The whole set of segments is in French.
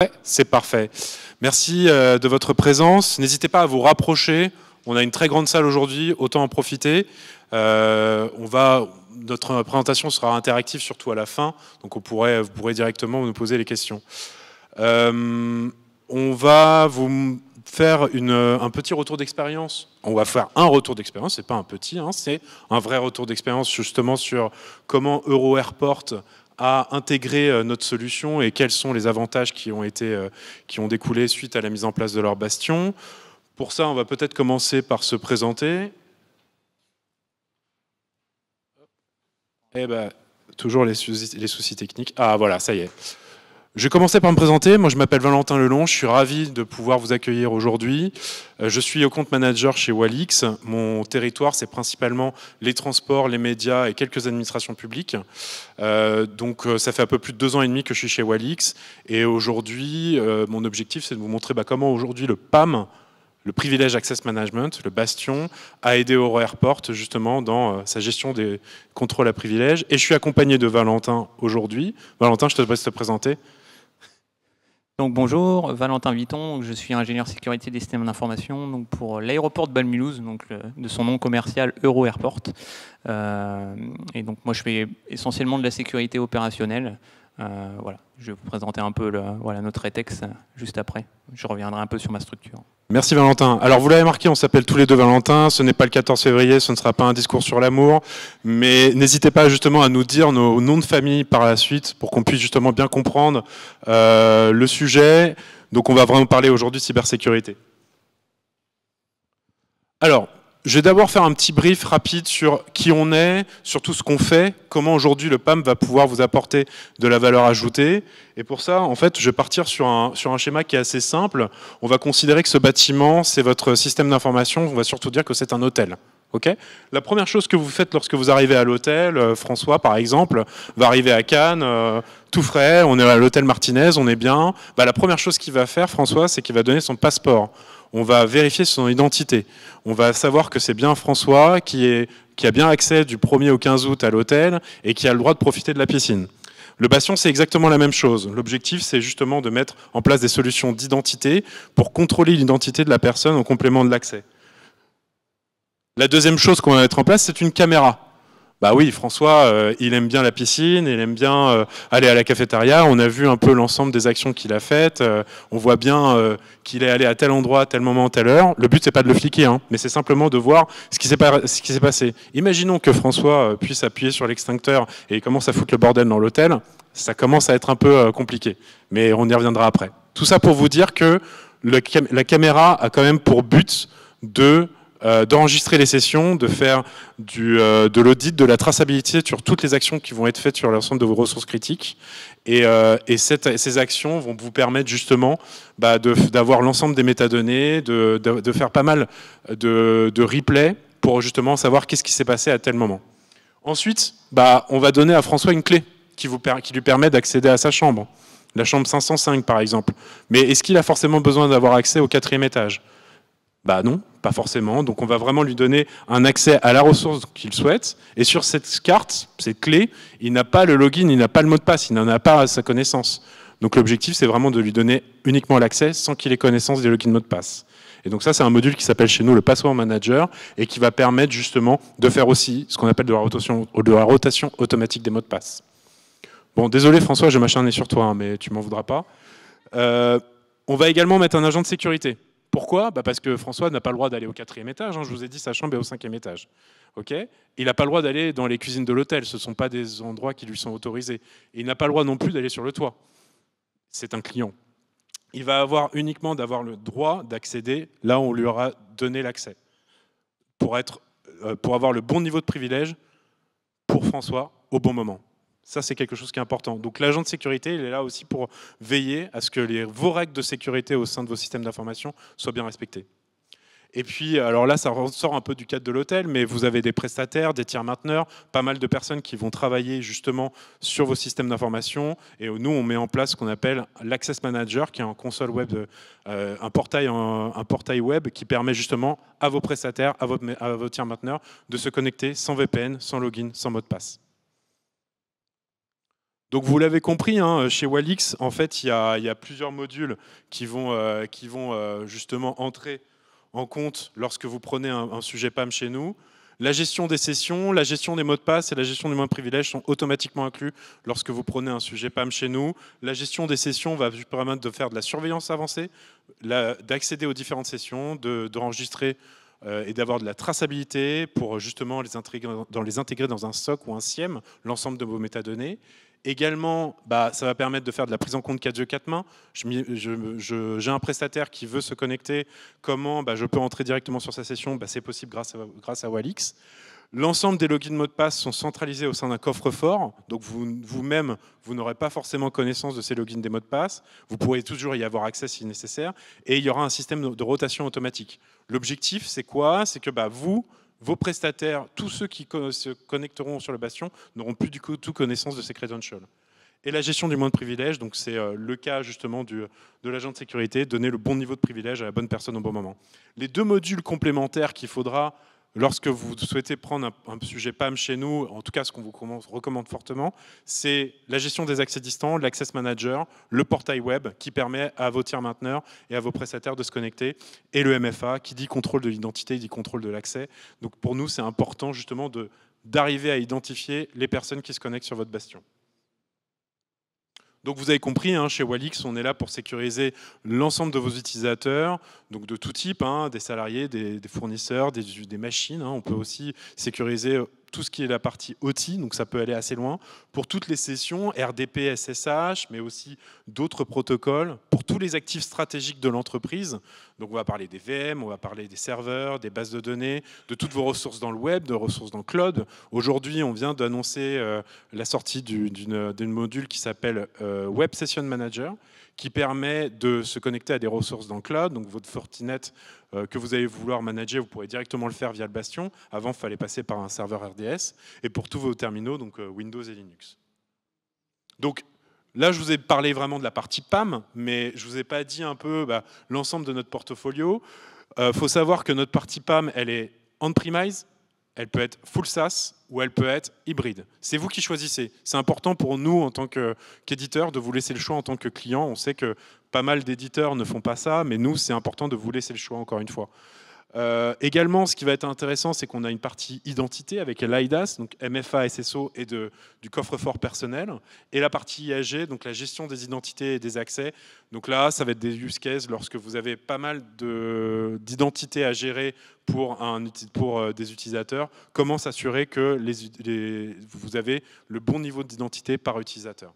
Ouais, c'est parfait. Merci de votre présence. N'hésitez pas à vous rapprocher. On a une très grande salle aujourd'hui, autant en profiter. Notre présentation sera interactive surtout à la fin, donc vous pourrez directement nous poser les questions. On va vous faire un petit retour d'expérience. On va faire un retour d'expérience, c'est pas un petit, hein, c'est un vrai retour d'expérience justement sur comment EuroAirport a intégré notre solution et quels sont les avantages qui ont découlé suite à la mise en place de leur bastion. Pour ça, on va peut-être commencer par se présenter. Eh ben, toujours les soucis techniques. Ah voilà, ça y est. Je vais commencer par me présenter. Moi, je m'appelle Valentin Lelon. Je suis ravi de pouvoir vous accueillir aujourd'hui. Je suis compte manager chez Walix. Mon territoire, c'est principalement les transports, les médias et quelques administrations publiques. Donc, ça fait un peu plus de 2 ans et demi que je suis chez Walix. Et aujourd'hui, mon objectif, c'est de vous montrer comment aujourd'hui le PAM, le Privilege Access Management, le bastion, a aidé EuroAirport justement dans sa gestion des contrôles à privilèges. Et je suis accompagné de Valentin aujourd'hui. Valentin, je te laisse te présenter. Donc bonjour, Valentin Viton, je suis ingénieur sécurité des systèmes d'information donc pour l'aéroport de Bâle-Mulhouse, donc de son nom commercial EuroAirport. Et donc moi je fais essentiellement de la sécurité opérationnelle. Voilà, je vais vous présenter un peu notre ETEX juste après. Je reviendrai un peu sur ma structure. Merci Valentin. Alors vous l'avez marqué, on s'appelle tous les deux Valentin. Ce n'est pas le 14 février, ce ne sera pas un discours sur l'amour. Mais n'hésitez pas justement à nous dire nos noms de famille par la suite pour qu'on puisse justement bien comprendre le sujet. Donc on va vraiment parler aujourd'hui de cybersécurité. Alors, je vais d'abord faire un petit brief rapide sur qui on est, sur tout ce qu'on fait, comment aujourd'hui le PAM va pouvoir vous apporter de la valeur ajoutée. Et pour ça, en fait, je vais partir sur un schéma qui est assez simple. On va considérer que ce bâtiment, c'est votre système d'information. On va surtout dire que c'est un hôtel. Okay, la première chose que vous faites lorsque vous arrivez à l'hôtel, François par exemple, va arriver à Cannes, tout frais, on est à l'hôtel Martinez, on est bien. La première chose qu'il va faire, François, c'est qu'il va donner son passeport. On va vérifier son identité. On va savoir que c'est bien François qui a bien accès du 1er au 15 août à l'hôtel et qui a le droit de profiter de la piscine. Le bastion, c'est exactement la même chose. L'objectif, c'est justement de mettre en place des solutions d'identité pour contrôler l'identité de la personne en complément de l'accès. La deuxième chose qu'on va mettre en place, c'est une caméra. Bah oui, François, il aime bien la piscine, il aime bien aller à la cafétéria. On a vu un peu l'ensemble des actions qu'il a faites. On voit bien qu'il est allé à tel endroit, à tel moment, à telle heure. Le but, c'est pas de le fliquer, hein, mais c'est simplement de voir ce qui s'est passé. Imaginons que François puisse appuyer sur l'extincteur et il commence à foutre le bordel dans l'hôtel. Ça commence à être un peu compliqué, mais on y reviendra après. Tout ça pour vous dire que la caméra a quand même pour but d'enregistrer les sessions, de faire de l'audit, de la traçabilité sur toutes les actions qui vont être faites sur l'ensemble de vos ressources critiques. Et ces actions vont vous permettre justement d'avoir l'ensemble des métadonnées, de faire pas mal de replays pour justement savoir qu'est-ce qui s'est passé à tel moment. Ensuite, on va donner à François une clé qui lui permet d'accéder à sa chambre. La chambre 505 par exemple. Mais est-ce qu'il a forcément besoin d'avoir accès au 4e étage ? Non, pas forcément. Donc on va vraiment lui donner un accès à la ressource qu'il souhaite. Et sur cette carte, cette clé, il n'a pas le login, il n'a pas le mot de passe, il n'en a pas à sa connaissance. Donc l'objectif, c'est vraiment de lui donner uniquement l'accès sans qu'il ait connaissance des logins mot de passe. Et donc ça, c'est un module qui s'appelle chez nous le Password Manager et qui va permettre justement de faire aussi ce qu'on appelle de la rotation automatique des mots de passe. Bon, désolé François, je m'acharne sur toi, hein, mais tu m'en voudras pas. On va également mettre un agent de sécurité. Pourquoi ? Parce que François n'a pas le droit d'aller au 4e étage. Hein, je vous ai dit, sa chambre est au 5e étage. Okay, il n'a pas le droit d'aller dans les cuisines de l'hôtel. Ce ne sont pas des endroits qui lui sont autorisés. Et il n'a pas le droit non plus d'aller sur le toit. C'est un client. Il va avoir uniquement d'avoir le droit d'accéder là où on lui aura donné l'accès. Pour avoir le bon niveau de privilège pour François au bon moment. Ça, c'est quelque chose qui est important. Donc l'agent de sécurité, il est là aussi pour veiller à ce que vos règles de sécurité au sein de vos systèmes d'information soient bien respectées. Et puis, alors là, ça ressort un peu du cadre de l'hôtel, mais vous avez des prestataires, des tiers mainteneurs, pas mal de personnes qui vont travailler justement sur vos systèmes d'information. Et nous, on met en place ce qu'on appelle l'Access Manager, qui est un console web, un portail web qui permet justement à vos prestataires, à vos tiers mainteneurs, de se connecter sans VPN, sans login, sans mot de passe. Donc vous l'avez compris, hein, chez Walix, en fait, il y a plusieurs modules qui vont justement entrer en compte lorsque vous prenez un sujet PAM chez nous. La gestion des sessions, la gestion des mots de passe et la gestion des mots de privilèges sont automatiquement inclus lorsque vous prenez un sujet PAM chez nous. La gestion des sessions va vous permettre de faire de la surveillance avancée, d'accéder aux différentes sessions, d'enregistrer et d'avoir de la traçabilité pour justement les intégrer dans un SOC ou un SIEM, l'ensemble de vos métadonnées. Également, ça va permettre de faire de la prise en compte 4 yeux 4 mains. J'ai un prestataire qui veut se connecter. Comment je peux entrer directement sur sa session? C'est possible grâce à Walix. L'ensemble des logins mots de passe sont centralisés au sein d'un coffre-fort. Donc vous-même, vous n'aurez pas forcément connaissance de ces logins des mots de passe. Vous pourrez toujours y avoir accès si nécessaire. Et il y aura un système de rotation automatique. L'objectif, c'est quoi? C'est que vos prestataires, tous ceux qui se connecteront sur le bastion, n'auront plus du tout connaissance de ces credentials. Et la gestion du moins de privilèges, donc c'est le cas justement de l'agent de sécurité, donner le bon niveau de privilège à la bonne personne au bon moment. Les deux modules complémentaires qu'il faudra lorsque vous souhaitez prendre un sujet PAM chez nous, en tout cas ce qu'on vous recommande fortement, c'est la gestion des accès distants, l'Access Manager, le portail web qui permet à vos tiers mainteneurs et à vos prestataires de se connecter, et le MFA qui dit contrôle de l'identité, dit contrôle de l'accès. Donc pour nous, c'est important justement d'arriver à identifier les personnes qui se connectent sur votre bastion. Donc vous avez compris, chez Walix, on est là pour sécuriser l'ensemble de vos utilisateurs, donc de tout type, des salariés, des fournisseurs, des machines. On peut aussi sécuriser tout ce qui est la partie OT, donc ça peut aller assez loin, pour toutes les sessions, RDP, SSH, mais aussi d'autres protocoles, pour tous les actifs stratégiques de l'entreprise. Donc on va parler des VM, on va parler des serveurs, des bases de données, de toutes vos ressources dans le web, de ressources dans le cloud. Aujourd'hui, on vient d'annoncer la sortie d'un module qui s'appelle Web Session Manager, qui permet de se connecter à des ressources dans le cloud. Donc votre Fortinet que vous allez vouloir manager, vous pourrez directement le faire via le Bastion. Avant, il fallait passer par un serveur RDS. Et pour tous vos terminaux, donc Windows et Linux. Donc là, je vous ai parlé vraiment de la partie PAM, mais je ne vous ai pas dit un peu l'ensemble de notre portfolio. Faut savoir que notre partie PAM, elle est on-premise, elle peut être full SaaS ou elle peut être hybride. C'est vous qui choisissez. C'est important pour nous, en tant qu'éditeurs, de vous laisser le choix en tant que client. On sait que pas mal d'éditeurs ne font pas ça, mais nous, c'est important de vous laisser le choix, encore une fois. Également, ce qui va être intéressant, c'est qu'on a une partie identité avec l'IDAS, donc MFA, SSO et du coffre-fort personnel, et la partie IAG, donc la gestion des identités et des accès. Donc là, ça va être des use cases lorsque vous avez pas mal d'identités à gérer pour des utilisateurs. Comment s'assurer que vous avez le bon niveau d'identité par utilisateur?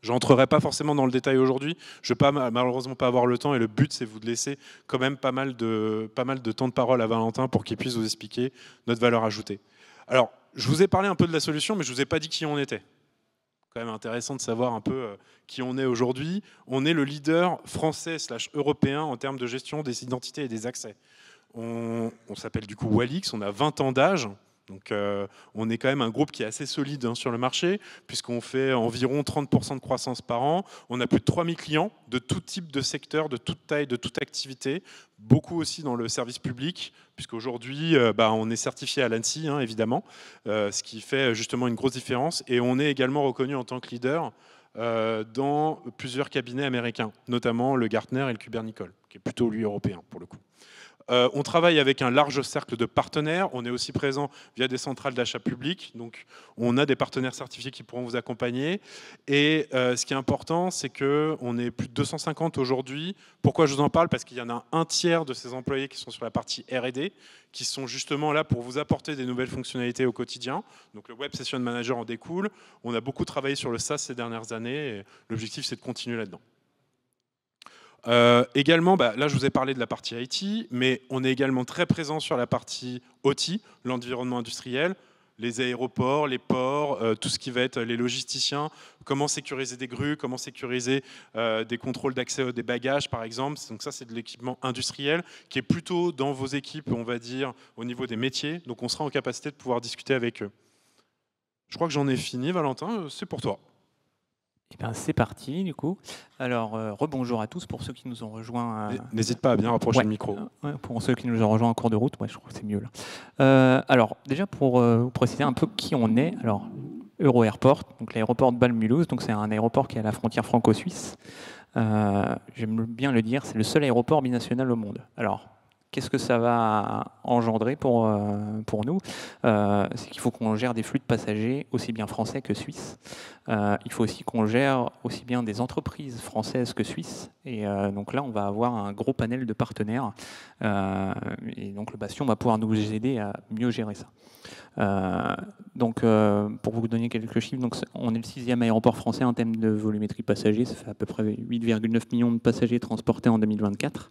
Je n'entrerai pas forcément dans le détail aujourd'hui. Je ne vais malheureusement pas avoir le temps et le but, c'est vous de laisser quand même pas mal de temps de parole à Valentin pour qu'il puisse vous expliquer notre valeur ajoutée. Alors, je vous ai parlé un peu de la solution, mais je ne vous ai pas dit qui on était. Quand même intéressant de savoir un peu qui on est aujourd'hui. On est le leader français/européen en termes de gestion des identités et des accès. On s'appelle du coup Walix, on a 20 ans d'âge. Donc on est quand même un groupe qui est assez solide sur le marché, puisqu'on fait environ 30% de croissance par an. On a plus de 3000 clients de tout type de secteur, de toute taille, de toute activité. Beaucoup aussi dans le service public, puisqu'aujourd'hui on est certifié à l'ANSSI, évidemment, ce qui fait justement une grosse différence. Et on est également reconnu en tant que leader dans plusieurs cabinets américains, notamment le Gartner et le Kubernicol, qui est plutôt lui européen pour le coup. On travaille avec un large cercle de partenaires. On est aussi présent via des centrales d'achat public. Donc, on a des partenaires certifiés qui pourront vous accompagner. Et ce qui est important, c'est qu'on est plus de 250 aujourd'hui. Pourquoi je vous en parle? Parce qu'il y en a un tiers de ces employés qui sont sur la partie R&D, qui sont justement là pour vous apporter des nouvelles fonctionnalités au quotidien. Donc, le Web Session Manager en découle. On a beaucoup travaillé sur le SaaS ces dernières années. L'objectif, c'est de continuer là-dedans. Également, là je vous ai parlé de la partie IT, mais on est également très présent sur la partie OT, l'environnement industriel, les aéroports, les ports, tout ce qui va être les logisticiens, comment sécuriser des grues, comment sécuriser des contrôles d'accès des bagages par exemple. Donc ça c'est de l'équipement industriel qui est plutôt dans vos équipes, on va dire, au niveau des métiers. Donc on sera en capacité de pouvoir discuter avec eux. Je crois que j'en ai fini, Valentin, c'est pour toi. Eh bien, c'est parti, du coup. Alors, rebonjour à tous pour ceux qui nous ont rejoints. N'hésite pas à bien rapprocher le micro. Pour ceux qui nous ont rejoints en cours de route, je crois que c'est mieux là. Alors, déjà, pour vous préciser un peu qui on est. Alors, Euro-Airport, donc l'aéroport de Bâle-Mulhouse. Donc c'est un aéroport qui est à la frontière franco-suisse. J'aime bien le dire, c'est le seul aéroport binational au monde. Alors, qu'est-ce que ça va engendrer pour nous? C'est qu'il faut qu'on gère des flux de passagers aussi bien français que suisses. Il faut aussi qu'on gère aussi bien des entreprises françaises que suisses. Et donc là, on va avoir un gros panel de partenaires. Et donc le Bastion va pouvoir nous aider à mieux gérer ça. Pour vous donner quelques chiffres, donc on est le 6e aéroport français en termes de volumétrie passager. Ça fait à peu près 8,9 millions de passagers transportés en 2024.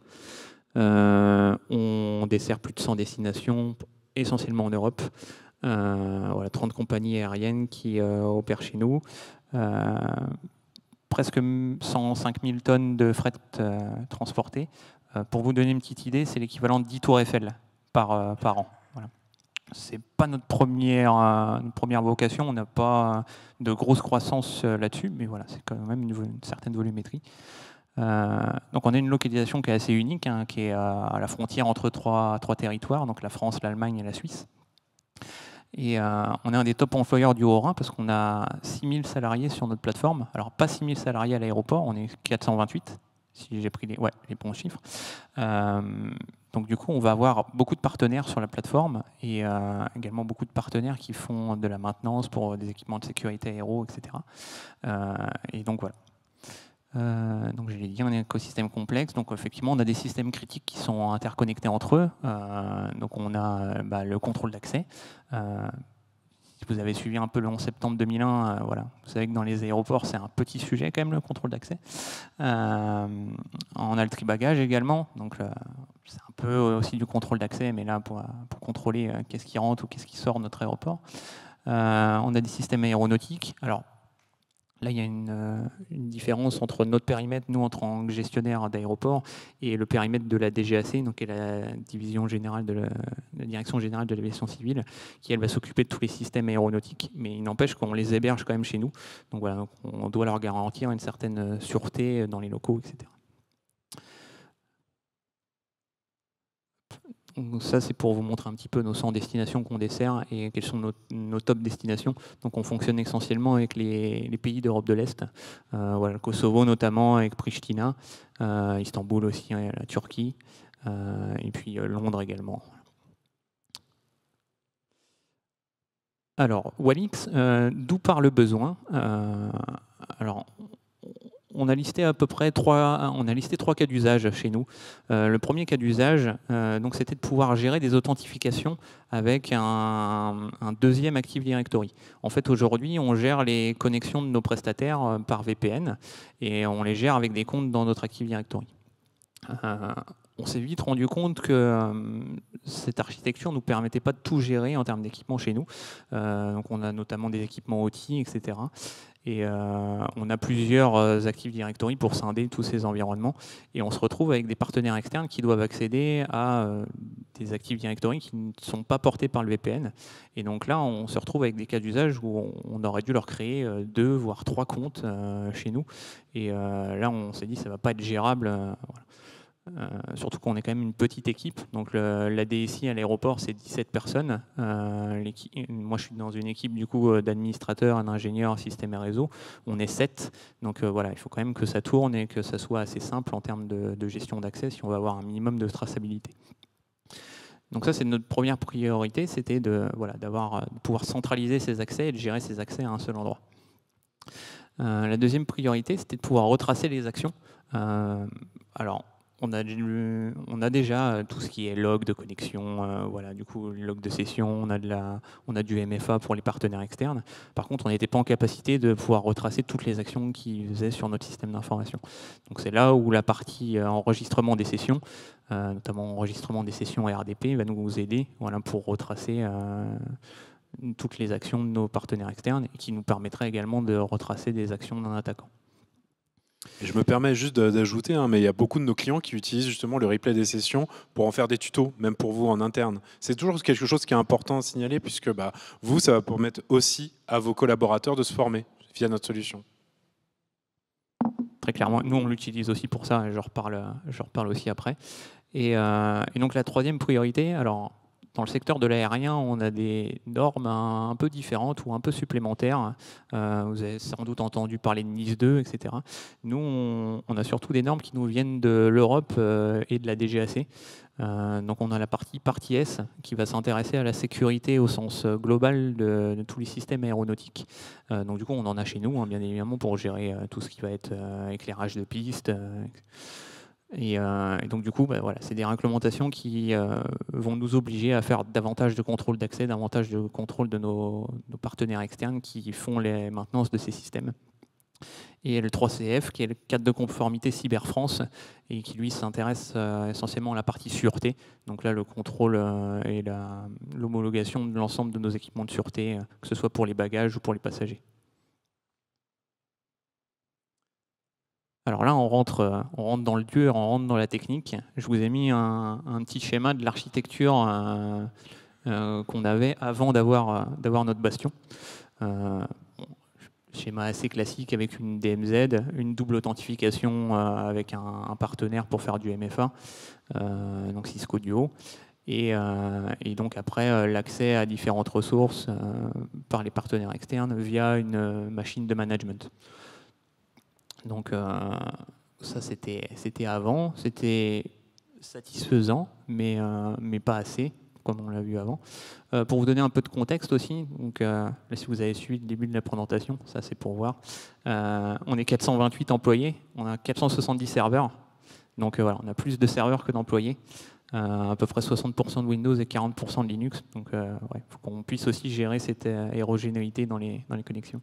On dessert plus de 100 destinations, essentiellement en Europe. Voilà, 30 compagnies aériennes qui opèrent chez nous. Presque 105 000 tonnes de fret transportées. Pour vous donner une petite idée, c'est l'équivalent de 10 tours Eiffel par an. Voilà. Ce n'est pas notre première vocation, on n'a pas de grosse croissance là-dessus, mais voilà, c'est quand même une certaine volumétrie. Donc on a une localisation qui est assez unique, hein, qui est à la frontière entre trois territoires, donc la France, l'Allemagne et la Suisse. Et on est un des top employeurs du Haut-Rhin parce qu'on a 6000 salariés sur notre plateforme. Alors pas 6000 salariés à l'aéroport, on est 428, si j'ai pris les bons chiffres. Donc du coup, on va avoir beaucoup de partenaires sur la plateforme et également beaucoup de partenaires qui font de la maintenance pour des équipements de sécurité aéro, etc. Et donc voilà. Donc je l'ai dit, on est un écosystème complexe. Donc effectivement, on a des systèmes critiques qui sont interconnectés entre eux. Donc on a le contrôle d'accès. Si vous avez suivi un peu le 11 septembre 2001, voilà, vous savez que dans les aéroports, c'est un petit sujet quand même, le contrôle d'accès. On a le tri-bagage également. Donc c'est un peu aussi du contrôle d'accès, mais là pour contrôler qu'est-ce qui rentre ou qu'est-ce qui sort de notre aéroport. On a des systèmes aéronautiques. Alors là, il y a une différence entre notre périmètre, nous, en tant que gestionnaire d'aéroport, et le périmètre de la DGAC, donc qui est la Direction générale de l'aviation civile, qui, elle, va s'occuper de tous les systèmes aéronautiques. Mais il n'empêche qu'on les héberge quand même chez nous. Donc voilà, donc on doit leur garantir une certaine sûreté dans les locaux, etc. Donc ça, c'est pour vous montrer un petit peu nos 100 destinations qu'on dessert et quelles sont nos top destinations. Donc on fonctionne essentiellement avec les pays d'Europe de l'Est, voilà, le Kosovo notamment avec Pristina, Istanbul aussi, la Turquie, et puis Londres également. Alors, Walix, d'où part le besoin? Alors, on a listé à peu près trois cas d'usage chez nous. Le premier cas d'usage, donc, c'était de pouvoir gérer des authentifications avec un deuxième Active Directory. En fait, aujourd'hui, on gère les connexions de nos prestataires par VPN et on les gère avec des comptes dans notre Active Directory. On s'est vite rendu compte que cette architecture ne nous permettait pas de tout gérer en termes d'équipements chez nous. Donc on a notamment des équipements OT, etc. Et on a plusieurs Active Directory pour scinder tous ces environnements. Et on se retrouve avec des partenaires externes qui doivent accéder à des Active Directory qui ne sont pas portés par le VPN. Et donc là, on se retrouve avec des cas d'usage où on aurait dû leur créer 2 voire 3 comptes chez nous. Et là, on s'est dit ça ne va pas être gérable. Voilà. Surtout qu'on est quand même une petite équipe. Donc la DSI à l'aéroport, c'est 17 personnes. Moi, je suis dans une équipe du coup d'administrateurs, d'ingénieurs, système et réseau. On est 7. Donc voilà, il faut quand même que ça tourne et que ça soit assez simple en termes de gestion d'accès si on va avoir un minimum de traçabilité. Donc ça, c'est notre première priorité, c'était de pouvoir centraliser ces accès et de gérer ces accès à un seul endroit. La deuxième priorité, c'était de pouvoir retracer les actions. Alors, on a déjà tout ce qui est log de connexion, voilà, du coup, log de session, on a du MFA pour les partenaires externes. Par contre, on n'était pas en capacité de pouvoir retracer toutes les actions qu'ils faisaient sur notre système d'information. Donc c'est là où la partie enregistrement des sessions, notamment enregistrement des sessions RDP, va nous aider, voilà, pour retracer toutes les actions de nos partenaires externes et qui nous permettrait également de retracer des actions d'un attaquant. Et je me permets juste d'ajouter, mais il y a beaucoup de nos clients qui utilisent justement le replay des sessions pour en faire des tutos, même pour vous en interne. C'est toujours quelque chose qui est important à signaler puisque vous, ça va permettre aussi à vos collaborateurs de se former via notre solution. Très clairement, nous on l'utilise aussi pour ça, et je reparle aussi après. Et donc la troisième priorité, alors dans le secteur de l'aérien, on a des normes un peu différentes ou un peu supplémentaires. Vous avez sans doute entendu parler de NIS 2, etc. Nous, on a surtout des normes qui nous viennent de l'Europe et de la DGAC. Donc on a la partie S qui va s'intéresser à la sécurité au sens global de tous les systèmes aéronautiques. Donc du coup, on en a chez nous, hein, bien évidemment, pour gérer tout ce qui va être éclairage de piste. Et donc du coup, voilà, c'est des réglementations qui vont nous obliger à faire davantage de contrôle d'accès, davantage de contrôle de nos partenaires externes qui font les maintenances de ces systèmes. Et le 3CF, qui est le cadre de conformité Cyber France, et qui lui s'intéresse essentiellement à la partie sûreté. Donc là, le contrôle et l'homologation de l'ensemble de nos équipements de sûreté, que ce soit pour les bagages ou pour les passagers. Alors là, on rentre dans le dur, on rentre dans la technique. Je vous ai mis un petit schéma de l'architecture qu'on avait avant d'avoir notre bastion. Schéma assez classique avec une DMZ, une double authentification avec un partenaire pour faire du MFA, donc Cisco Duo. Et donc après, l'accès à différentes ressources par les partenaires externes via une machine de management. Donc ça, c'était avant, c'était satisfaisant, mais pas assez, comme on l'a vu avant. Pour vous donner un peu de contexte aussi, donc, là, si vous avez suivi le début de la présentation, ça c'est pour voir, on est 428 employés, on a 470 serveurs, donc voilà, on a plus de serveurs que d'employés, à peu près 60% de Windows et 40% de Linux, donc il faut qu'on puisse aussi gérer cette hétérogénéité dans les connexions.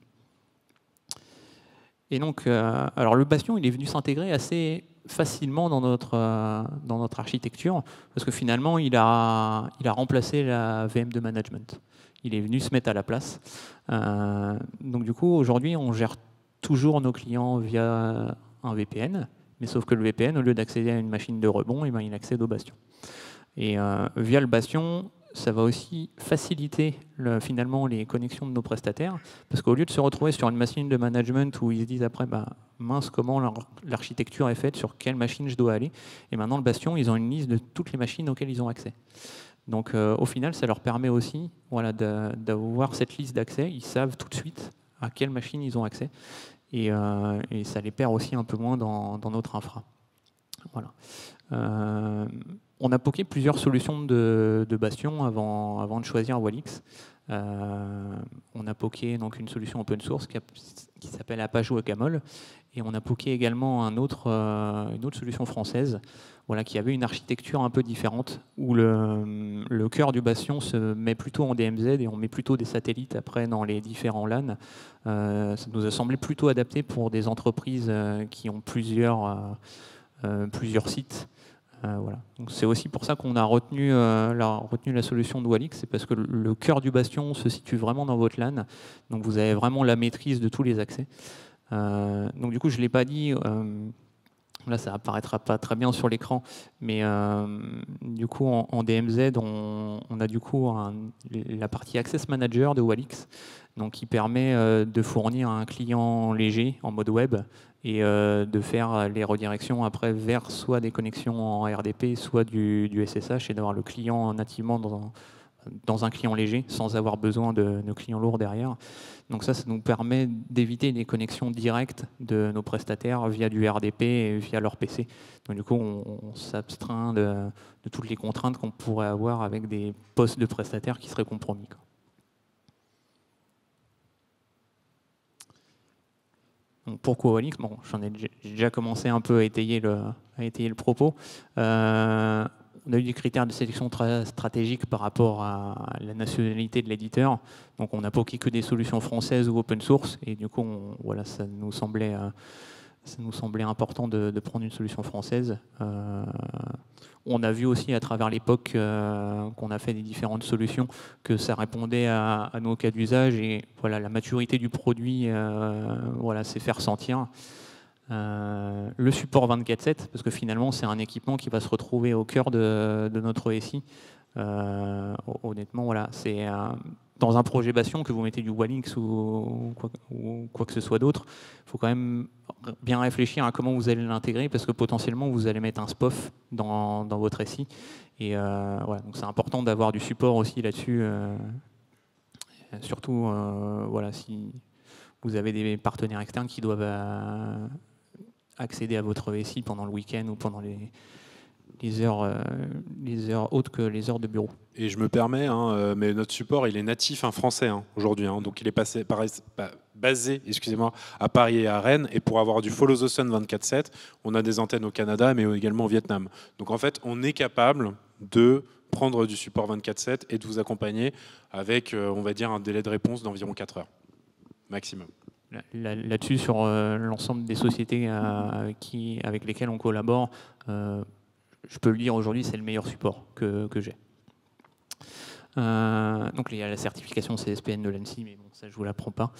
Et donc, alors le Bastion, il est venu s'intégrer assez facilement dans notre architecture, parce que finalement, il a remplacé la VM de management. Il est venu se mettre à la place. Donc du coup, aujourd'hui, on gère toujours nos clients via un VPN, mais sauf que le VPN, au lieu d'accéder à une machine de rebond, eh ben, il accède au Bastion. Et via le Bastion, ça va aussi faciliter finalement les connexions de nos prestataires, parce qu'au lieu de se retrouver sur une machine de management où ils se disent après, mince, comment l'architecture est faite, sur quelle machine je dois aller, et maintenant le Bastion, ils ont une liste de toutes les machines auxquelles ils ont accès. Donc au final, ça leur permet aussi d'avoir cette liste d'accès, ils savent tout de suite à quelle machine ils ont accès, et ça les perd aussi un peu moins dans notre infra. Voilà. On a poké plusieurs solutions de Bastion avant de choisir Walix. On a poké donc une solution open source qui s'appelle Apache Guacamole, et on a poké également une autre solution française, voilà, qui avait une architecture un peu différente, où le cœur du Bastion se met plutôt en DMZ et on met plutôt des satellites après dans les différents LAN. Ça nous a semblé plutôt adapté pour des entreprises qui ont plusieurs sites. Voilà. C'est aussi pour ça qu'on a retenu la solution de Walix, c'est parce que le cœur du Bastion se situe vraiment dans votre LAN, donc vous avez vraiment la maîtrise de tous les accès. Donc du coup, je ne l'ai pas dit, là ça apparaîtra pas très bien sur l'écran, mais du coup en DMZ, on a du coup la partie Access Manager de Walix, donc qui permet de fournir un client léger en mode web et de faire les redirections après vers soit des connexions en RDP, soit du SSH, et d'avoir le client nativement dans un client léger sans avoir besoin de clients lourds derrière. Donc ça nous permet d'éviter des connexions directes de nos prestataires via du RDP et via leur PC. Donc du coup, on s'abstreint de toutes les contraintes qu'on pourrait avoir avec des postes de prestataires qui seraient compromis, quoi. Donc pourquoi Walix? Bon, j'ai déjà commencé un peu à étayer le propos. On a eu des critères de sélection stratégique par rapport à la nationalité de l'éditeur. Donc on n'a poké que des solutions françaises ou open source. Et du coup, voilà, ça nous semblait important de prendre une solution française. On a vu aussi à travers l'époque qu'on a fait des différentes solutions que ça répondait à nos cas d'usage, et voilà, la maturité du produit voilà, s'est fait ressentir. Le support 24/7, parce que finalement c'est un équipement qui va se retrouver au cœur de notre SI. Honnêtement, voilà, c'est dans un projet Bastion, que vous mettez du Walix ou quoi que ce soit d'autre, il faut quand même bien réfléchir à comment vous allez l'intégrer, parce que potentiellement vous allez mettre un SPOF dans votre SI, Et voilà, donc c'est important d'avoir du support aussi là-dessus, surtout voilà, si vous avez des partenaires externes qui doivent accéder à votre SI pendant le week-end ou pendant les heures autres que les heures de bureau. Et je me permets, hein, mais notre support, il est natif français hein, aujourd'hui. Hein, donc il est basé excusez-moi, à Paris et à Rennes. Et pour avoir du Follow the Sun 24/7, on a des antennes au Canada, mais également au Vietnam. Donc en fait, on est capable de prendre du support 24/7 et de vous accompagner avec, on va dire, un délai de réponse d'environ 4 heures maximum. Là-dessus, sur l'ensemble des sociétés avec lesquelles on collabore, je peux le dire aujourd'hui, c'est le meilleur support que j'ai. Donc il y a la certification CSPN de l'ANSSI, mais bon, ça je vous l'apprends pas.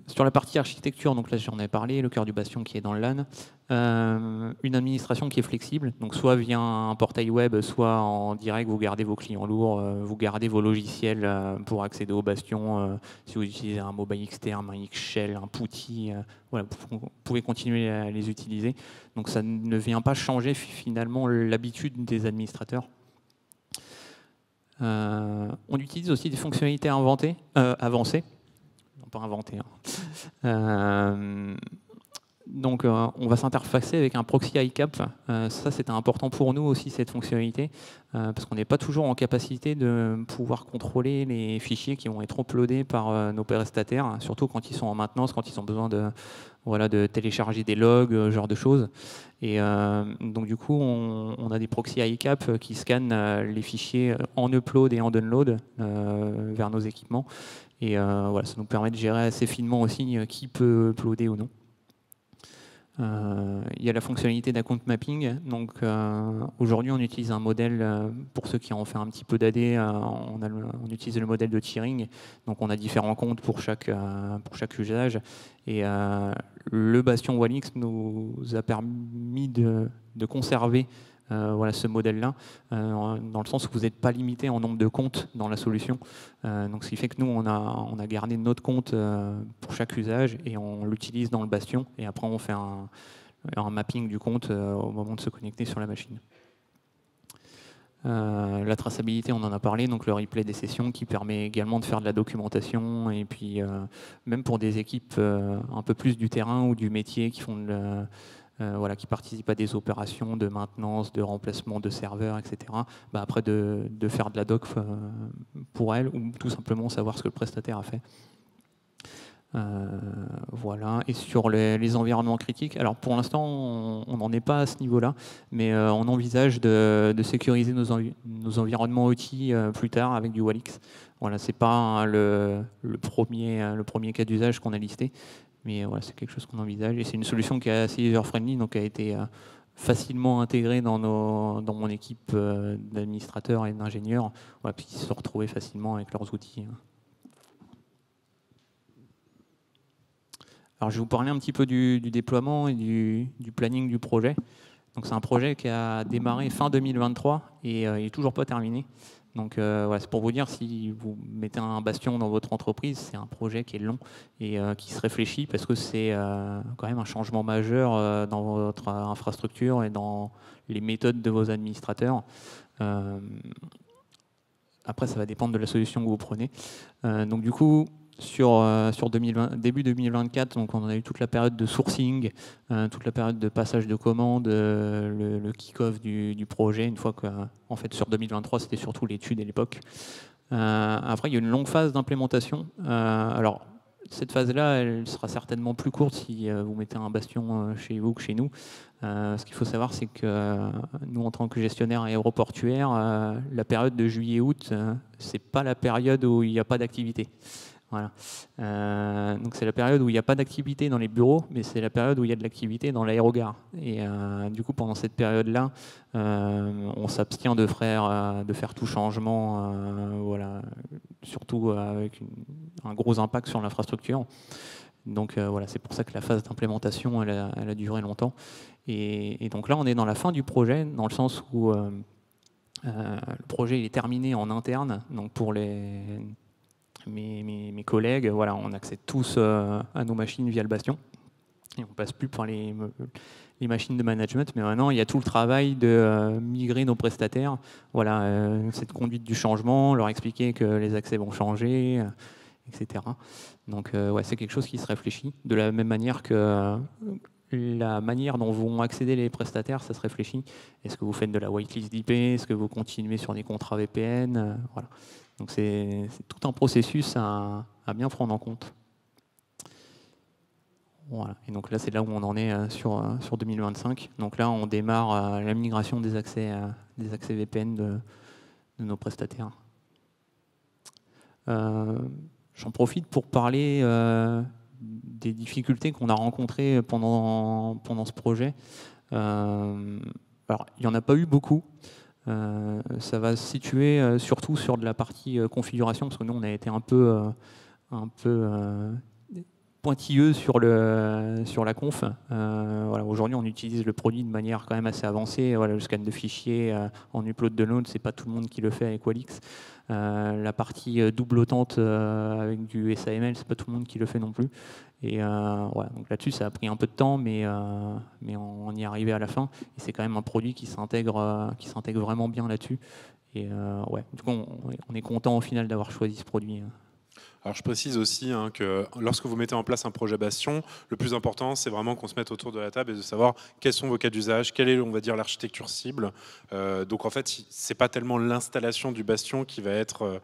Sur la partie architecture, donc là j'en ai parlé, le cœur du bastion qui est dans le LAN, une administration qui est flexible, donc soit via un portail web, soit en direct, vous gardez vos clients lourds, vous gardez vos logiciels pour accéder au bastion, si vous utilisez un mobile externe, un Xshell, un Putty, voilà, vous pouvez continuer à les utiliser. Donc ça ne vient pas changer finalement l'habitude des administrateurs. On utilise aussi des fonctionnalités avancées, non pas inventées. Hein. Donc on va s'interfacer avec un proxy ICAP. Ça c'était important pour nous aussi, cette fonctionnalité, parce qu'on n'est pas toujours en capacité de pouvoir contrôler les fichiers qui vont être uploadés par nos prestataires, surtout quand ils sont en maintenance, quand ils ont besoin de télécharger des logs, ce genre de choses. Et donc du coup, on a des proxys ICAP qui scannent les fichiers en upload et en download vers nos équipements. Et voilà, ça nous permet de gérer assez finement aussi qui peut uploader ou non. Il y a la fonctionnalité d'account mapping. Donc aujourd'hui, on utilise un modèle, pour ceux qui ont fait un petit peu d'AD, on utilise le modèle de tiering. Donc on a différents comptes pour chaque usage. Et le bastion Walix nous a permis de conserver voilà, ce modèle-là, dans le sens où vous n'êtes pas limité en nombre de comptes dans la solution. Donc, ce qui fait que nous, on a gardé notre compte pour chaque usage et on l'utilise dans le bastion. Et après, on fait un mapping du compte au moment de se connecter sur la machine. La traçabilité, on en a parlé, donc le replay des sessions qui permet également de faire de la documentation. Et puis, même pour des équipes un peu plus du terrain ou du métier qui font voilà, qui participent à des opérations de maintenance, de remplacement de serveurs, etc. Bah après, de faire de la doc pour elles, ou tout simplement savoir ce que le prestataire a fait. Voilà. Et sur les environnements critiques, alors pour l'instant, on n'en est pas à ce niveau-là, mais on envisage de sécuriser nos environnements outils plus tard avec du Walix. Voilà, c'est pas le premier cas d'usage qu'on a listé. Mais voilà, c'est quelque chose qu'on envisage. Et c'est une solution qui est assez user-friendly, donc qui a été facilement intégrée dans mon équipe d'administrateurs et d'ingénieurs, voilà, puis qui se sont retrouvés facilement avec leurs outils. Alors, je vais vous parler un petit peu du déploiement et du planning du projet. Donc, c'est un projet qui a démarré fin 2023 et il n'est toujours pas terminé. Donc voilà, c'est pour vous dire, si vous mettez un bastion dans votre entreprise, c'est un projet qui est long et qui se réfléchit parce que c'est quand même un changement majeur dans votre infrastructure et dans les méthodes de vos administrateurs. Après, ça va dépendre de la solution que vous prenez. Donc du coup, sur début 2024, donc on a eu toute la période de sourcing, toute la période de passage de commandes, le kick-off du projet, une fois que, en fait, sur 2023, c'était surtout l'étude à l'époque. Après, il y a une longue phase d'implémentation. Alors, cette phase-là, elle sera certainement plus courte si vous mettez un bastion chez vous que chez nous. Ce qu'il faut savoir, c'est que nous, en tant que gestionnaire aéroportuaire, la période de juillet-août, c'est pas la période où il n'y a pas d'activité. Voilà. Donc c'est la période où il n'y a pas d'activité dans les bureaux, mais c'est la période où il y a de l'activité dans l'aérogare. Et du coup, pendant cette période-là, on s'abstient de faire tout changement, voilà, surtout avec un gros impact sur l'infrastructure. Donc voilà, c'est pour ça que la phase d'implémentation, elle a duré longtemps. Et donc là, on est dans la fin du projet, dans le sens où le projet est terminé en interne, donc pour mes collègues, voilà, on accède tous à nos machines via le bastion. Et on passe plus par les machines de management, mais maintenant il y a tout le travail de migrer nos prestataires. Voilà, cette conduite du changement, leur expliquer que les accès vont changer, etc. Donc ouais, c'est quelque chose qui se réfléchit. De la même manière que la manière dont vont accéder les prestataires, ça se réfléchit. Est-ce que vous faites de la whitelist d'IP? Est-ce que vous continuez sur des contrats VPN? Voilà. Donc c'est tout un processus à bien prendre en compte. Voilà. Et donc là, c'est là où on en est sur 2025. Donc là, on démarre la migration des accès VPN de nos prestataires. J'en profite pour parler des difficultés qu'on a rencontrées pendant ce projet. Alors, il n'y en a pas eu beaucoup. Ça va se situer surtout sur de la partie configuration, parce que nous, on a été un peu pointilleux sur la conf. Voilà, aujourd'hui, on utilise le produit de manière quand même assez avancée. Voilà, le scan de fichiers en upload download, c'est pas tout le monde qui le fait avec Walix. La partie double autente avec du SAML, c'est pas tout le monde qui le fait non plus. Et voilà, donc là-dessus, ça a pris un peu de temps, mais on y est arrivé à la fin. Et c'est quand même un produit qui s'intègre vraiment bien là-dessus. Et ouais, du coup, on est content au final d'avoir choisi ce produit. Alors je précise aussi que lorsque vous mettez en place un projet Bastion, le plus important, c'est vraiment qu'on se mette autour de la table et de savoir quels sont vos cas d'usage, quelle est, on va dire, l'architecture cible. Donc en fait, c'est pas tellement l'installation du Bastion qui va être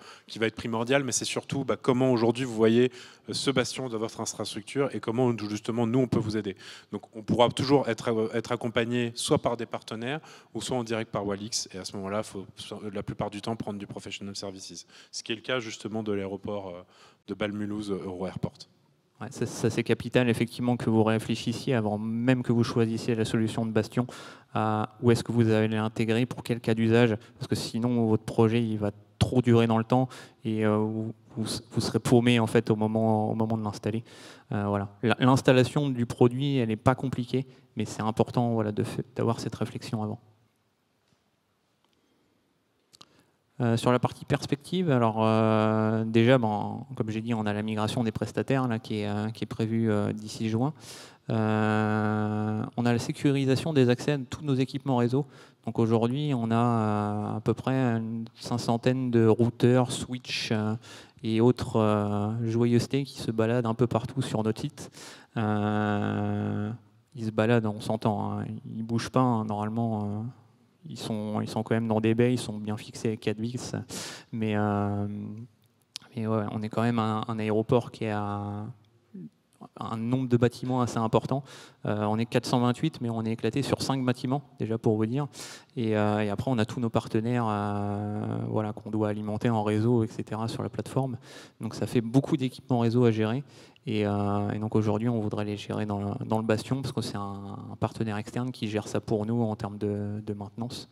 primordiale, mais c'est surtout comment aujourd'hui vous voyez ce Bastion de votre infrastructure et comment justement nous on peut vous aider. Donc on pourra toujours être accompagné soit par des partenaires ou soit en direct par Walix, et à ce moment-là, il faut la plupart du temps prendre du professional services, ce qui est le cas justement de l'aéroport de Bâle-Mulhouse Euro Airport. Ouais, ça c'est capital effectivement que vous réfléchissiez avant même que vous choisissiez la solution de Bastion à où est-ce que vous allez l'intégrer, pour quel cas d'usage, parce que sinon votre projet il va trop durer dans le temps et vous serez paumé en fait au moment de l'installer. Voilà. L'installation du produit elle n'est pas compliquée, mais c'est important voilà, d'avoir cette réflexion avant. Sur la partie perspective, alors déjà, comme j'ai dit, on a la migration des prestataires là, qui est prévue d'ici juin. On a la sécurisation des accès à tous nos équipements réseau. Donc aujourd'hui, on a à peu près une 500aine de routeurs, switch et autres joyeusetés qui se baladent un peu partout sur notre site. Ils se baladent, on s'entend, hein, ils ne bougent pas hein, normalement. Ils sont quand même dans des baies, ils sont bien fixés avec 4 VIX, mais ouais, on est quand même un aéroport qui a un nombre de bâtiments assez important. On est 428, mais on est éclaté sur 5 bâtiments, déjà pour vous dire. Et après, on a tous nos partenaires voilà, qu'on doit alimenter en réseau, etc. sur la plateforme. Donc ça fait beaucoup d'équipements réseau à gérer. Et donc aujourd'hui, on voudrait les gérer dans le Bastion, parce que c'est un partenaire externe qui gère ça pour nous en termes de maintenance.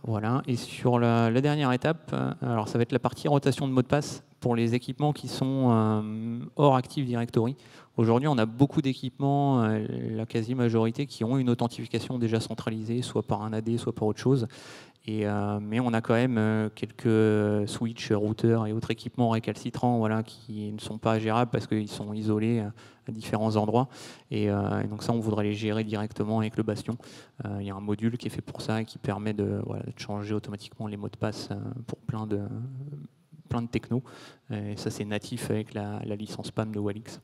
Voilà. Et sur la dernière étape, alors ça va être la partie rotation de mots de passe pour les équipements qui sont hors Active Directory. Aujourd'hui, on a beaucoup d'équipements, la quasi-majorité, qui ont une authentification déjà centralisée, soit par un AD, soit par autre chose. Mais on a quand même quelques switches, routeurs et autres équipements récalcitrants voilà, qui ne sont pas gérables parce qu'ils sont isolés à différents endroits. Et donc ça, on voudrait les gérer directement avec le Bastion. Il y a un module qui est fait pour ça et qui permet de changer automatiquement les mots de passe pour plein de technos. Et ça, c'est natif avec la licence PAM de Walix.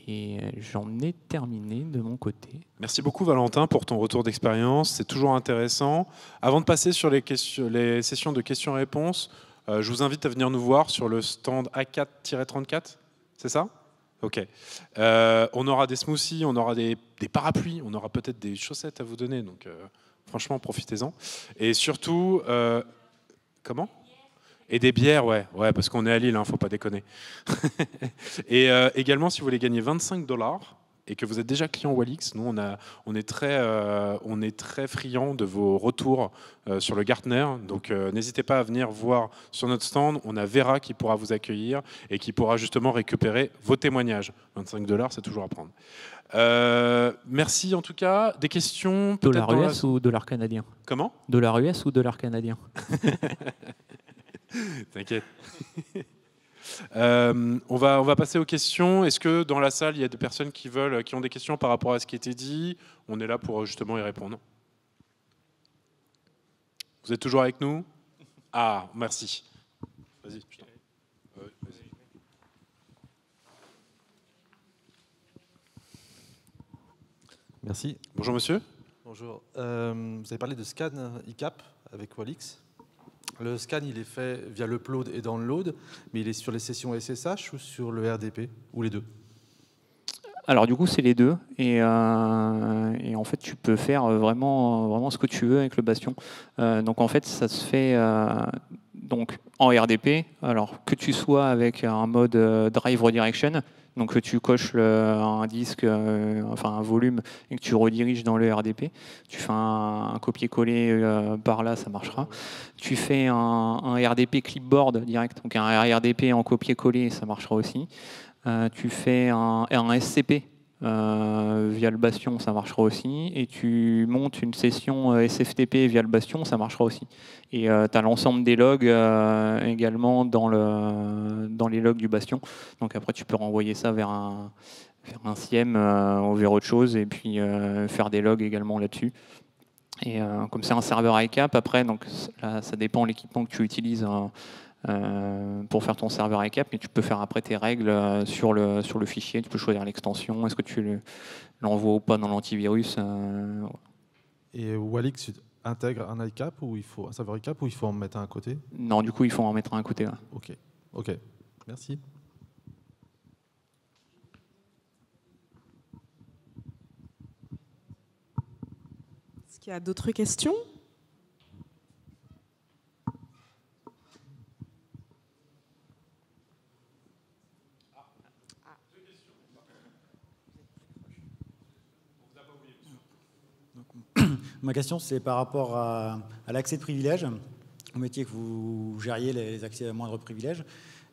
Et j'en ai terminé de mon côté. Merci beaucoup Valentin pour ton retour d'expérience, c'est toujours intéressant. Avant de passer sur les sessions de questions-réponses, je vous invite à venir nous voir sur le stand A4-34, c'est ça? Ok. On aura des smoothies, on aura des parapluies, on aura peut-être des chaussettes à vous donner, donc franchement profitez-en. Et surtout, comment ? Et des bières, ouais, parce qu'on est à Lille, faut pas déconner. Et également, si vous voulez gagner 25$ et que vous êtes déjà client Walix, nous on est très friands de vos retours sur le Gartner. Donc n'hésitez pas à venir voir sur notre stand. On a Vera qui pourra vous accueillir et qui pourra justement récupérer vos témoignages. 25$, c'est toujours à prendre. Merci en tout cas. Des questions? Dollar US ou dollar canadien? Comment? Dollar US ou dollar canadien? T'inquiète. On va passer aux questions. Est-ce que dans la salle, il y a des personnes qui ont des questions par rapport à ce qui a été dit? On est là pour justement y répondre. Vous êtes toujours avec nous? Ah, merci. Vas-y. Merci. Bonjour monsieur. Bonjour. Vous avez parlé de scan ICAP avec Walix. Le scan, il est fait via l'upload et download, mais il est sur les sessions SSH ou sur le RDP, ou les deux? Alors du coup, c'est les deux. Et en fait, tu peux faire vraiment ce que tu veux avec le Bastion. Donc en fait, ça se fait donc en RDP. Alors que tu sois avec un mode drive redirection, donc que tu coches un disque, enfin un volume, et que tu rediriges dans le RDP. Tu fais un copier-coller par là, ça marchera. Tu fais un RDP clipboard direct, donc un RDP en copier-coller, ça marchera aussi. Tu fais un SCP via le Bastion, ça marchera aussi. Et tu montes une session SFTP via le Bastion, ça marchera aussi. Et tu as l'ensemble des logs également dans les logs du Bastion. Donc après, tu peux renvoyer ça vers un SIEM ou vers autre chose et puis faire des logs également là-dessus. Et comme c'est un serveur ICAP, après, donc, là, ça dépend de l'équipement que tu utilises. Pour faire ton serveur ICAP, mais tu peux faire après tes règles sur le fichier, tu peux choisir l'extension, est-ce que tu l'envoies ou pas dans l'antivirus. Et Walix intègre un ICAP ou il faut un serveur ICAP ou il faut en mettre un à côté? Non, du coup, il faut en mettre un à côté. Là. Ok. Merci. Est-ce qu'il y a d'autres questions? Ma question, c'est par rapport à l'accès de privilèges. Au métier que vous gériez les accès à moindre privilèges.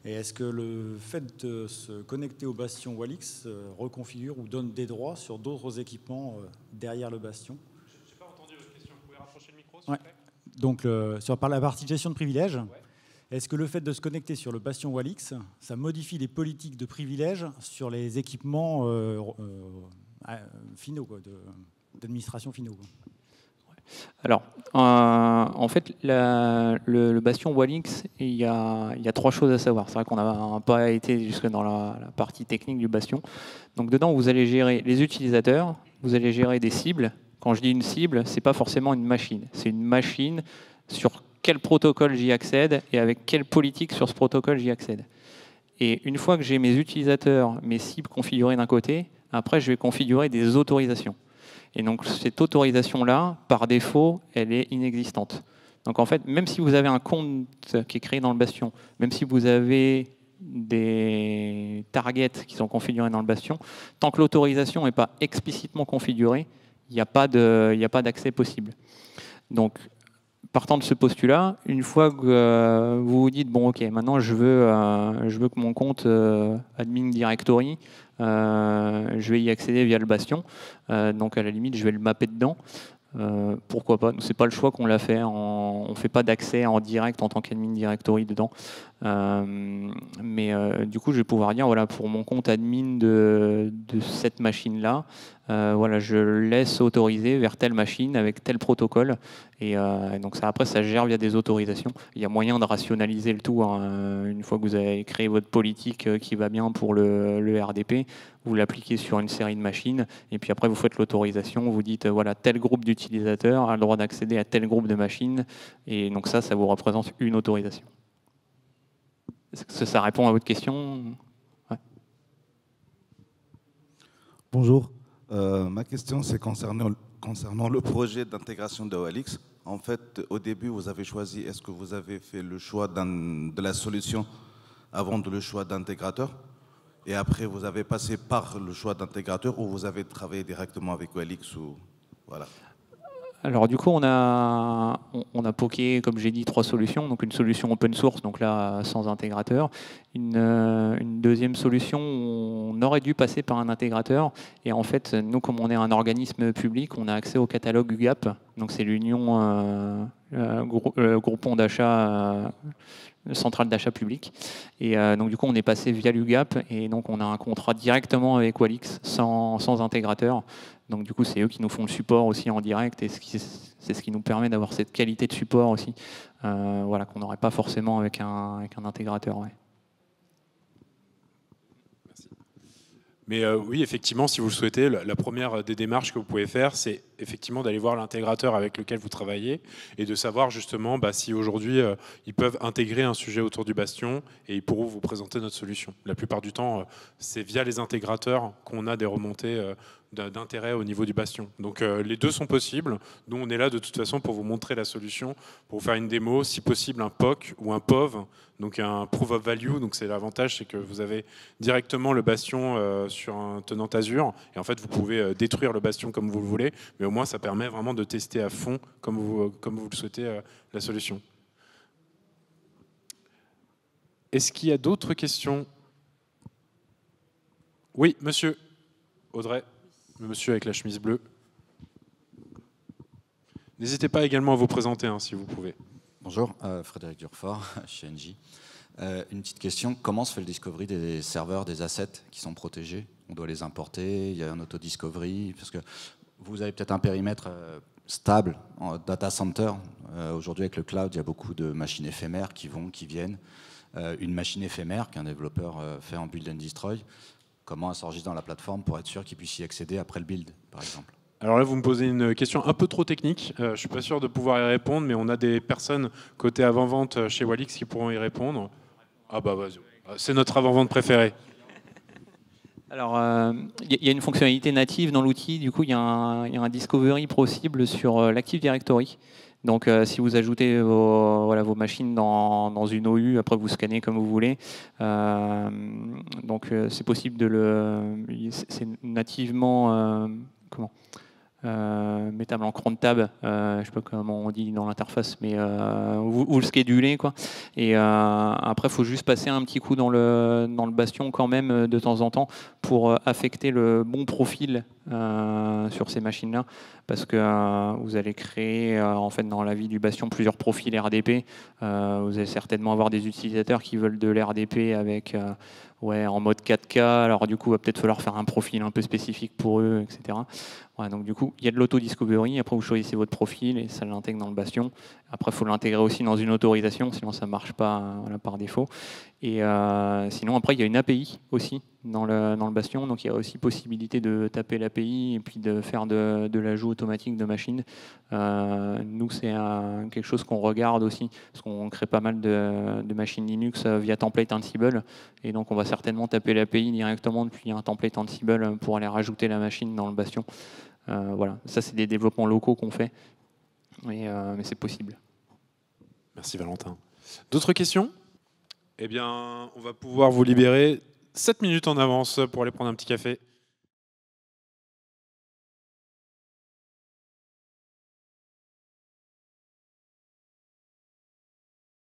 Et est-ce que le fait de se connecter au Bastion Walix reconfigure ou donne des droits sur d'autres équipements derrière le Bastion? Je n'ai pas entendu votre question. Vous pouvez rapprocher le micro, s'il vous plaît? Donc, sur la partie gestion de privilèges, est-ce que le fait de se connecter sur le Bastion Walix, ça modifie les politiques de privilèges sur les équipements finaux, d'administration finaux, quoi? Alors, en fait, le Bastion Walix, il y a 3 choses à savoir. C'est vrai qu'on n'a pas été jusque dans la partie technique du Bastion. Donc dedans, vous allez gérer les utilisateurs, vous allez gérer des cibles. Quand je dis une cible, ce n'est pas forcément une machine. C'est une machine sur quel protocole j'y accède et avec quelle politique sur ce protocole j'y accède. Et une fois que j'ai mes utilisateurs, mes cibles configurées d'un côté, après, je vais configurer des autorisations. Et donc cette autorisation-là, par défaut, elle est inexistante. Donc en fait, même si vous avez un compte qui est créé dans le Bastion, même si vous avez des targets qui sont configurés dans le Bastion, tant que l'autorisation n'est pas explicitement configurée, il n'y a pas d'accès possible. Donc, partant de ce postulat, une fois que vous vous dites, bon ok, maintenant je veux que mon compte admin directory, je vais y accéder via le Bastion, donc à la limite je vais le mapper dedans. Pourquoi pas? C'est pas le choix qu'on l'a fait. On fait pas d'accès en direct en tant qu'admin directory dedans. Mais du coup, je vais pouvoir dire voilà, pour mon compte admin de cette machine-là, voilà, je laisse autoriser vers telle machine avec tel protocole. Et donc ça, après, ça gère via des autorisations. Il y a moyen de rationaliser le tout. Hein. Une fois que vous avez créé votre politique qui va bien pour le RDP, vous l'appliquez sur une série de machines. Et puis après, vous faites l'autorisation. Vous dites, voilà, tel groupe d'utilisateurs a le droit d'accéder à tel groupe de machines. Et donc ça vous représente une autorisation. Est-ce que ça répond à votre question? Ouais. Bonjour. Ma question, c'est concernant le projet d'intégration de Walix. En fait, au début, vous avez choisi, est-ce que vous avez fait le choix de la solution avant le choix d'intégrateur? Et après, vous avez passé par le choix d'intégrateur ou vous avez travaillé directement avec Walix ou... Voilà. Alors du coup, on a poké, comme j'ai dit, 3 solutions. Donc une solution open source, donc là sans intégrateur. Une deuxième solution, on aurait dû passer par un intégrateur. Et en fait, nous, comme on est un organisme public, on a accès au catalogue UGAP. Donc c'est l'union groupement d'achat, centrale d'achat public. Et donc du coup, on est passé via l'UGAP et donc on a un contrat directement avec Walix sans intégrateur. Donc du coup, c'est eux qui nous font le support aussi en direct et c'est ce qui nous permet d'avoir cette qualité de support aussi, voilà, qu'on n'aurait pas forcément avec un intégrateur. Ouais. Mais oui, effectivement, si vous le souhaitez, la première des démarches que vous pouvez faire, c'est effectivement d'aller voir l'intégrateur avec lequel vous travaillez et de savoir justement si aujourd'hui ils peuvent intégrer un sujet autour du Bastion et ils pourront vous présenter notre solution. La plupart du temps, c'est via les intégrateurs qu'on a des remontées d'intérêt au niveau du Bastion. Donc les deux sont possibles. Nous, on est là de toute façon pour vous montrer la solution, pour vous faire une démo, si possible un POC ou un POV, donc un Proof of Value. Donc c'est l'avantage, c'est que vous avez directement le Bastion sur un tenant Azure et en fait vous pouvez détruire le Bastion comme vous le voulez, mais au moins ça permet vraiment de tester à fond comme vous le souhaitez la solution. Est-ce qu'il y a d'autres questions? Oui, monsieur. Audrey, le monsieur avec la chemise bleue. N'hésitez pas également à vous présenter si vous pouvez. Bonjour, Frédéric Durfort, chez Engie. Une petite question, comment se fait le discovery des serveurs, des assets qui sont protégés? On doit les importer, il y a un auto-discovery, parce que vous avez peut-être un périmètre stable en data center. Aujourd'hui, avec le cloud, il y a beaucoup de machines éphémères qui vont, qui viennent. Une machine éphémère qu'un développeur fait en build and destroy, comment elle s'enregistre dans la plateforme pour être sûr qu'il puisse y accéder après le build, par exemple? Alors là, vous me posez une question un peu trop technique. Je ne suis pas sûr de pouvoir y répondre, mais on a des personnes côté avant-vente chez Walix qui pourront y répondre. Ah bah vas-y, c'est notre avant-vente préféré. Alors, il y a une fonctionnalité native dans l'outil. Du coup, il y a un discovery possible sur l'Active Directory. Donc, si vous ajoutez vos machines dans une OU, après vous scannez comme vous voulez. Donc, c'est possible c'est nativement mettable en cron tab, je ne sais pas comment on dit dans l'interface, mais vous le schedulez quoi. Et après, il faut juste passer un petit coup dans le Bastion quand même de temps en temps pour affecter le bon profil sur ces machines-là, parce que vous allez créer en fait dans la vie du Bastion plusieurs profils RDP. Vous allez certainement avoir des utilisateurs qui veulent de l'RDP avec en mode 4K, alors du coup, il va peut-être falloir faire un profil un peu spécifique pour eux, etc. Ouais, donc du coup, il y a de l'auto-discovery, après vous choisissez votre profil et ça l'intègre dans le Bastion. Après, il faut l'intégrer aussi dans une autorisation, sinon ça ne marche pas par défaut. Et sinon, après, il y a une API aussi dans le Bastion, donc il y a aussi possibilité de taper l'API et puis de faire de l'ajout automatique de machines. Nous, c'est quelque chose qu'on regarde aussi, parce qu'on crée pas mal de machines Linux via template Ansible, et donc on va certainement taper l'API directement depuis un template Ansible pour aller rajouter la machine dans le Bastion. Voilà, ça c'est des développements locaux qu'on fait, mais c'est possible. Merci Valentin. D'autres questions? Eh bien, on va pouvoir vous libérer 7 minutes en avance pour aller prendre un petit café.